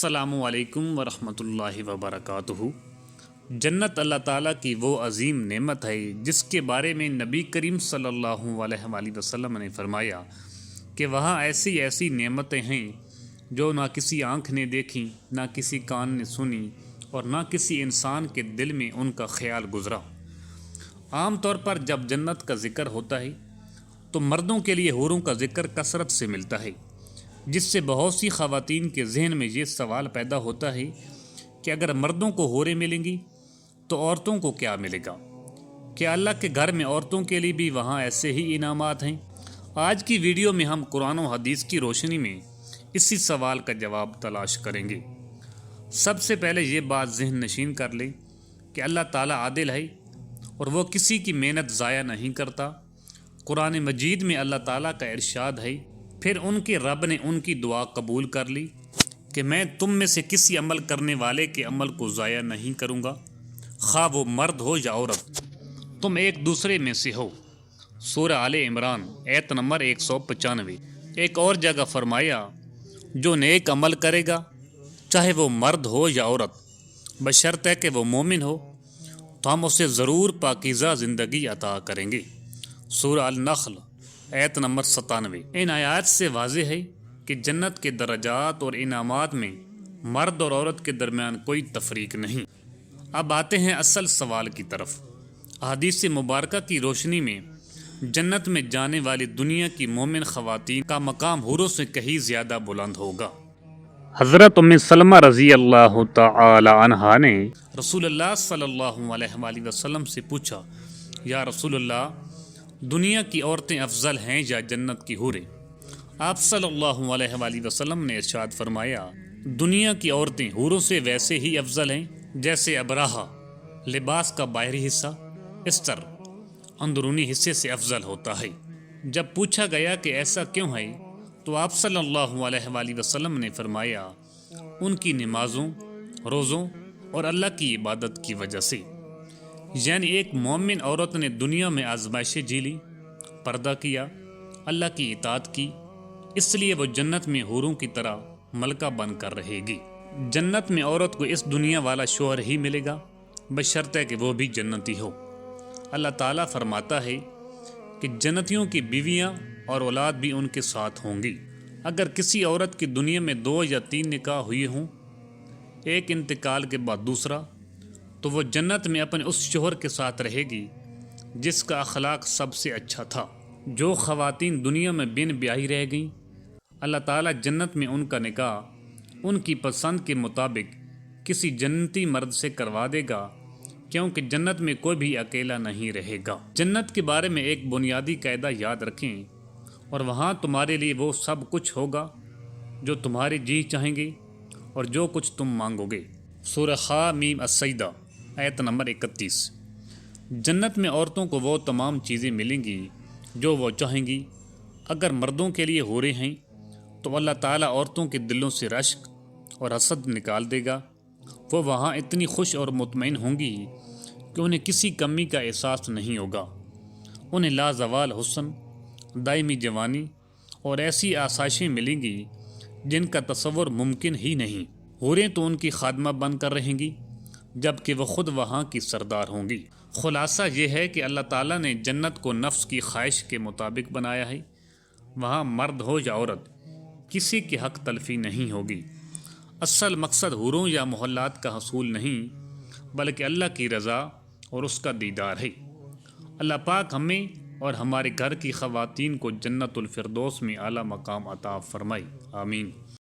السلام علیکم ورحمۃ اللہ وبرکاتہ۔ جنت اللہ تعالیٰ کی وہ عظیم نعمت ہے جس کے بارے میں نبی کریم صلی اللہ علیہ وآلہ وسلم نے فرمایا کہ وہاں ایسی ایسی نعمتیں ہیں جو نہ کسی آنکھ نے دیکھی، نہ کسی کان نے سنی اور نہ کسی انسان کے دل میں ان کا خیال گزرا۔ عام طور پر جب جنت کا ذکر ہوتا ہے تو مردوں کے لیے حوروں کا ذکر کثرت سے ملتا ہے، جس سے بہت سی خواتین کے ذہن میں یہ سوال پیدا ہوتا ہے کہ اگر مردوں کو حوریں ملیں گی تو عورتوں کو کیا ملے گا؟ کیا اللہ کے گھر میں عورتوں کے لیے بھی وہاں ایسے ہی انعامات ہیں؟ آج کی ویڈیو میں ہم قرآن و حدیث کی روشنی میں اسی سوال کا جواب تلاش کریں گے۔ سب سے پہلے یہ بات ذہن نشین کر لیں کہ اللہ تعالیٰ عادل ہے اور وہ کسی کی محنت ضائع نہیں کرتا۔ قرآن مجید میں اللہ تعالیٰ کا ارشاد ہے، پھر ان کے رب نے ان کی دعا قبول کر لی کہ میں تم میں سے کسی عمل کرنے والے کے عمل کو ضائع نہیں کروں گا، خواہ وہ مرد ہو یا عورت، تم ایک دوسرے میں سے ہو۔ سورہ آل عمران آیت نمبر 195۔ ایک اور جگہ فرمایا، جو نیک عمل کرے گا چاہے وہ مرد ہو یا عورت، بشرطے کہ وہ مومن ہو، تو ہم اسے ضرور پاکیزہ زندگی عطا کریں گے۔ سورہ النحل آیت نمبر 97۔ ان آیات سے واضح ہے کہ جنت کے درجات اور انعامات میں مرد اور عورت کے درمیان کوئی تفریق نہیں۔ اب آتے ہیں اصل سوال کی طرف۔ احادیث مبارکہ کی روشنی میں جنت میں جانے والی دنیا کی مومن خواتین کا مقام حوروں سے کہیں زیادہ بلند ہوگا۔ حضرت ام سلمہ رضی اللہ تعالی عنہا نے رسول اللہ صلی اللہ علیہ وآلہ وسلم سے پوچھا، یا رسول اللہ، دنیا کی عورتیں افضل ہیں یا جنت کی حوریں؟ آپ صلی اللہ علیہ وآلہ وسلم نے ارشاد فرمایا، دنیا کی عورتیں حوروں سے ویسے ہی افضل ہیں جیسے ابراہا لباس کا باہری حصہ استر اندرونی حصے سے افضل ہوتا ہے۔ جب پوچھا گیا کہ ایسا کیوں ہے تو آپ صلی اللہ علیہ وآلہ وسلم نے فرمایا، ان کی نمازوں، روزوں اور اللہ کی عبادت کی وجہ سے۔ یعنی ایک مومن عورت نے دنیا میں آزمائشیں جھیلی، پردہ کیا، اللہ کی اطاعت کی، اس لیے وہ جنت میں حوروں کی طرح ملکہ بن کر رہے گی۔ جنت میں عورت کو اس دنیا والا شوہر ہی ملے گا، بشرطے کہ وہ بھی جنتی ہو۔ اللہ تعالیٰ فرماتا ہے کہ جنتیوں کی بیویاں اور اولاد بھی ان کے ساتھ ہوں گی۔ اگر کسی عورت کی دنیا میں 2 یا 3 نکاح ہوئے ہوں، ایک انتقال کے بعد دوسرا، تو وہ جنت میں اپنے اس شوہر کے ساتھ رہے گی جس کا اخلاق سب سے اچھا تھا۔ جو خواتین دنیا میں بن بیاہی رہ گئیں، اللہ تعالیٰ جنت میں ان کا نکاح ان کی پسند کے مطابق کسی جنتی مرد سے کروا دے گا، کیونکہ جنت میں کوئی بھی اکیلا نہیں رہے گا۔ جنت کے بارے میں ایک بنیادی قاعدہ یاد رکھیں، اور وہاں تمہارے لیے وہ سب کچھ ہوگا جو تمہارے جی چاہیں گے اور جو کچھ تم مانگو گے۔ سورہ حامیم السجدہ آیت نمبر 31۔ جنت میں عورتوں کو وہ تمام چیزیں ملیں گی جو وہ چاہیں گی۔ اگر مردوں کے لیے حوریں ہیں تو اللہ تعالیٰ عورتوں کے دلوں سے رشک اور حسد نکال دے گا۔ وہ وہاں اتنی خوش اور مطمئن ہوں گی کہ انہیں کسی کمی کا احساس نہیں ہوگا۔ انہیں لازوال حسن، دائمی جوانی اور ایسی آسائشیں ملیں گی جن کا تصور ممکن ہی نہیں۔ حوریں تو ان کی خادمہ بن کر رہیں گی جبکہ وہ خود وہاں کی سردار ہوں گی۔ خلاصہ یہ ہے کہ اللہ تعالیٰ نے جنت کو نفس کی خواہش کے مطابق بنایا ہے۔ وہاں مرد ہو یا عورت، کسی کی حق تلفی نہیں ہوگی۔ اصل مقصد حوروں یا محلات کا حصول نہیں، بلکہ اللہ کی رضا اور اس کا دیدار ہے۔ اللہ پاک ہمیں اور ہمارے گھر کی خواتین کو جنت الفردوس میں اعلیٰ مقام عطا فرمائے، آمین۔